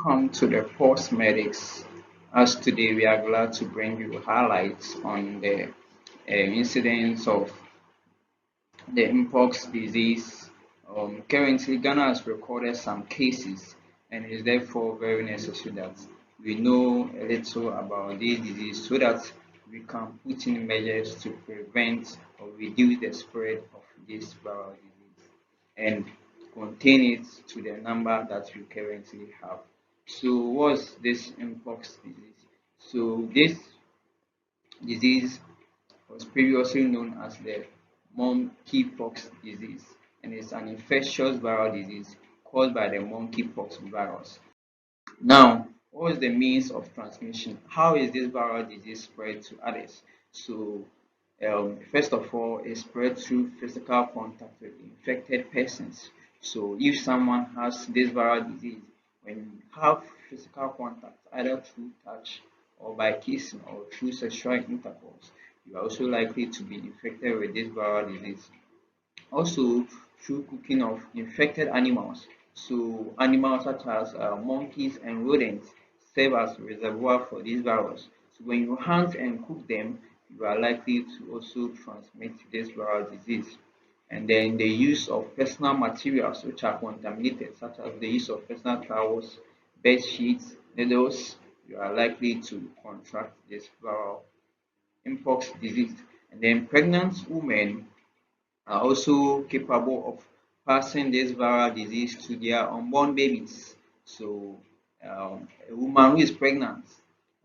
Welcome to the Post Medics. As today we are glad to bring you highlights on the incidence of the Mpox disease. Currently, Ghana has recorded some cases, and it is therefore very necessary that we know a little about this disease so that we can put in measures to prevent or reduce the spread of this viral disease and contain it to the number that we currently have. So, what's this Mpox disease? So, this disease was previously known as the Monkeypox disease, and it's an infectious viral disease caused by the monkeypox virus. Now, what is the means of transmission? How is this viral disease spread to others? So, first of all, it spread through physical contact with infected persons. So, if someone has this viral disease, when you have physical contact, either through touch or by kissing or through sexual intercourse, you are also likely to be infected with this viral disease. Also, through cooking of infected animals. So, animals such as monkeys and rodents serve as reservoir for this virus. So, when you hunt and cook them, you are likely to also transmit this viral disease. And then the use of personal materials which are contaminated, such as the use of personal towels, bed sheets, needles, you are likely to contract this viral Mpox disease. And then pregnant women are also capable of passing this viral disease to their unborn babies. So, a woman who is pregnant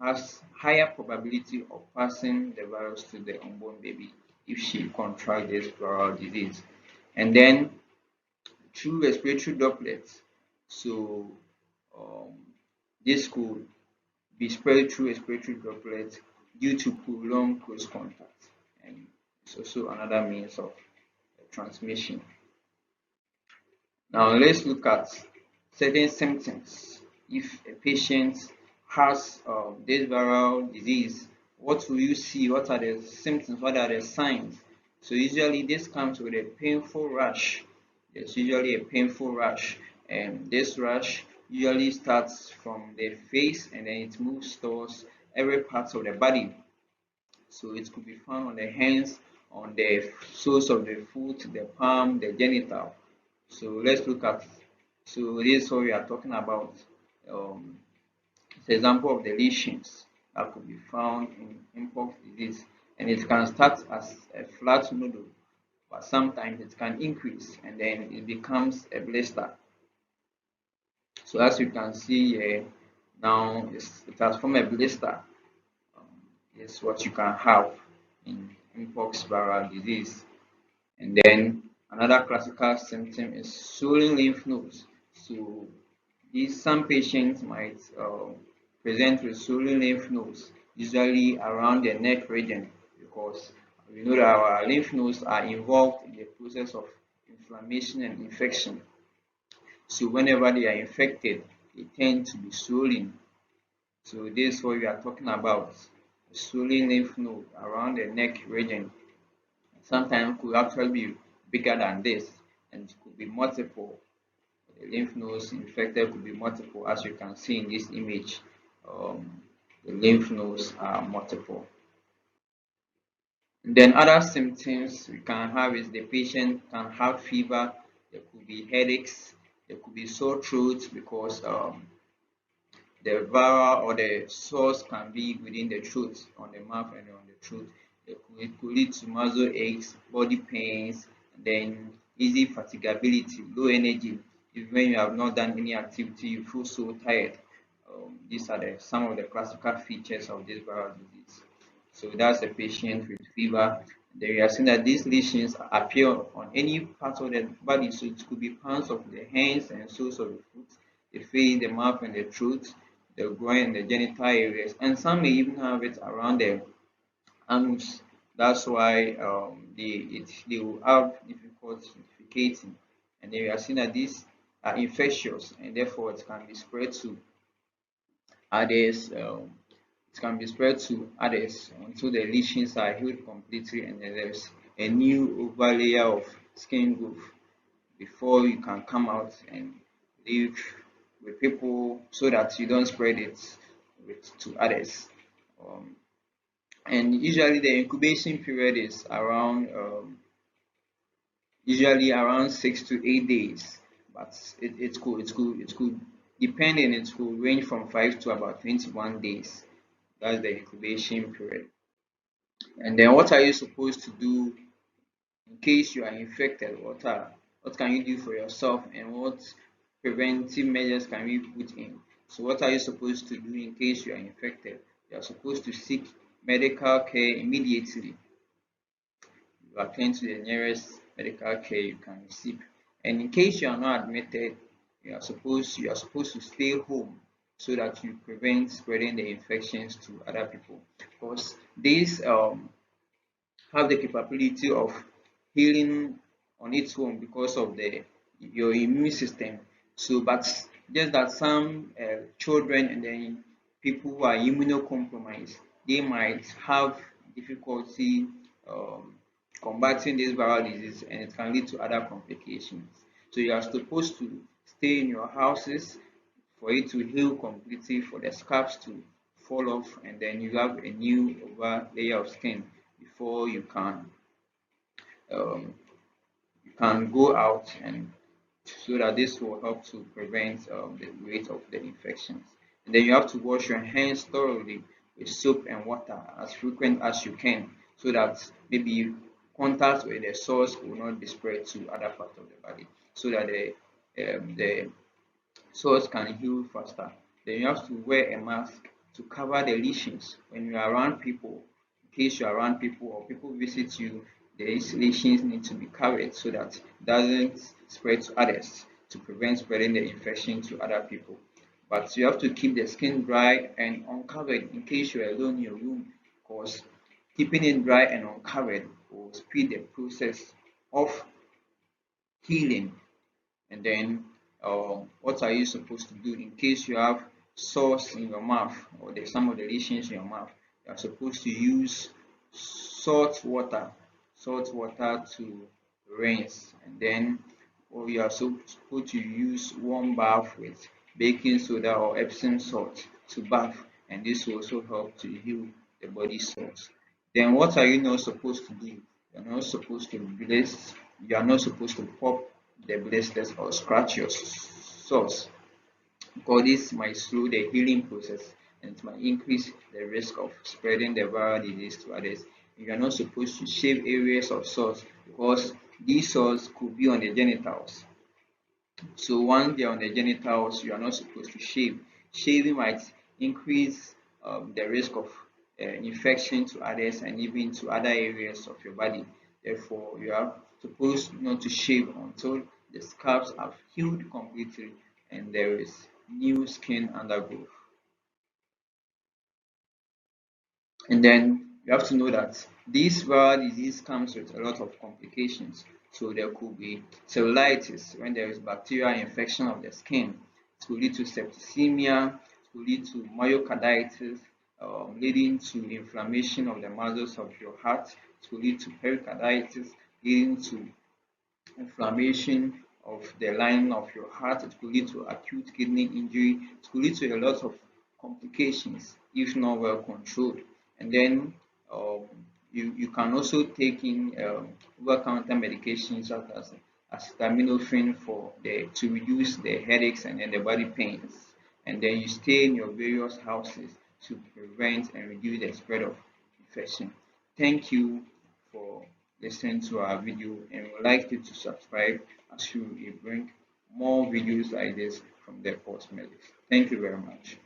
has higher probability of passing the virus to the unborn baby if she contracts this viral disease. And then through respiratory droplets. So, um, this could be spread through respiratory droplets due to prolonged close contact, and it's also another means of transmission. Now let's look at certain symptoms. If a patient has this viral disease, what will you see? What are the symptoms? What are the signs? So usually this comes with a painful rash. There's usually a painful rash, and this rash usually starts from the face and then it moves towards every part of the body. So it could be found on the hands, on the soles of the foot, the palm, the genital. So let's look at. So this is what we are talking about. Um, it's an example of the lesions that could be found in Mpox disease, and it can start as a flat noodle, but sometimes it can increase and then it becomes a blister. So as you can see here, now it has formed a blister. Um, is what you can have in Mpox viral disease. And then another classical symptom is swollen lymph nodes. So these some patients might present with swollen lymph nodes, usually around the neck region, because we know that our lymph nodes are involved in the process of inflammation and infection. So whenever they are infected, they tend to be swollen. So this is what we are talking about. A swollen lymph node around the neck region. Sometimes could actually be bigger than this, and it could be multiple. The lymph nodes infected could be multiple, as you can see in this image. The lymph nodes are multiple. And then other symptoms we can have is the patient can have fever. There could be headaches. There could be sore throat because the viral or the source can be within the throat, on the mouth and on the throat. It could lead to muscle aches, body pains, and then easy fatigability, low energy. If when you have not done any activity, you feel so tired. These are some of the classical features of this viral disease. So that's a patient with fever. Then we are seeing that these lesions appear on any part of the body. So it could be parts of the hands and soles of the foot, the face, the mouth, and the throat, the groin, and the genital areas. And some may even have it around the anus. That's why they will have difficulty defecating. And then we are seeing that these are infectious and therefore it can be spread to others. It can be spread to others until the lesions are healed completely and then there's a new overlayer of skin growth before you can come out and live with people so that you don't spread it to others. Um, and usually the incubation period is around usually around 6 to 8 days, but it could depending, it could range from 5 to about 21 days. That's the incubation period. And then what are you supposed to do in case you are infected? What can you do for yourself, and what preventive measures can we put in? So what are you supposed to do in case you are infected? You are supposed to seek medical care immediately. You attend to the nearest medical care you can receive. And in case you are not admitted, you are supposed to stay home so that you prevent spreading the infections to other people. Because these have the capability of healing on its own because of the your immune system. So, but just that some children and then people who are immunocompromised, they might have difficulty um, combating this viral disease, and it can lead to other complications. So you are supposed to stay in your houses for it to heal completely, for the scabs to fall off, and then you have a new over layer of skin before um, you can go out, and so that this will help to prevent the rate of the infections. And then you have to wash your hands thoroughly with soap and water as frequent as you can, so that maybe contact with the source will not be spread to other parts of the body, so that the so it can heal faster. Then you have to wear a mask to cover the lesions when you are around people. In case you are around people or people visit you, these lesions need to be covered so that it doesn't spread to others, to prevent spreading the infection to other people. But you have to keep the skin dry and uncovered in case you are alone in your room, because keeping it dry and uncovered will speed the process of healing. And then what are you supposed to do in case you have sores in your mouth, or there's some of the lesions in your mouth? You are supposed to use salt water to rinse, and then you are supposed to use warm bath with baking soda or Epsom salt to bath, and this will also help to heal the body sores. Then what are you not supposed to do? You're not supposed to bless, you are not supposed to pop the blisters or scratch your sores, because this might slow the healing process and it might increase the risk of spreading the viral disease to others. You are not supposed to shave areas of sores, because these sores could be on the genitals. So once they're on the genitals, you are not supposed to shave. Shaving might increase the risk of infection to others and even to other areas of your body. Therefore, you are supposed not to shave until the scabs have healed completely and there is new skin undergrowth. And then you have to know that this viral disease comes with a lot of complications. So there could be cellulitis when there is bacterial infection of the skin. It could lead to septicemia, it could lead to myocarditis, leading to inflammation of the muscles of your heart. It could lead to pericarditis, leading to inflammation of the lining of your heart. It could lead to acute kidney injury. It could lead to a lot of complications if not well controlled. And then um, you can also take in over-counter medications such as acetaminophen to reduce the headaches and then the body pains. And then you stay in your various houses to prevent and reduce the spread of infection. Thank you for listening to our video, and we would like you to subscribe as we bring more videos like this from the post medics. Thank you very much.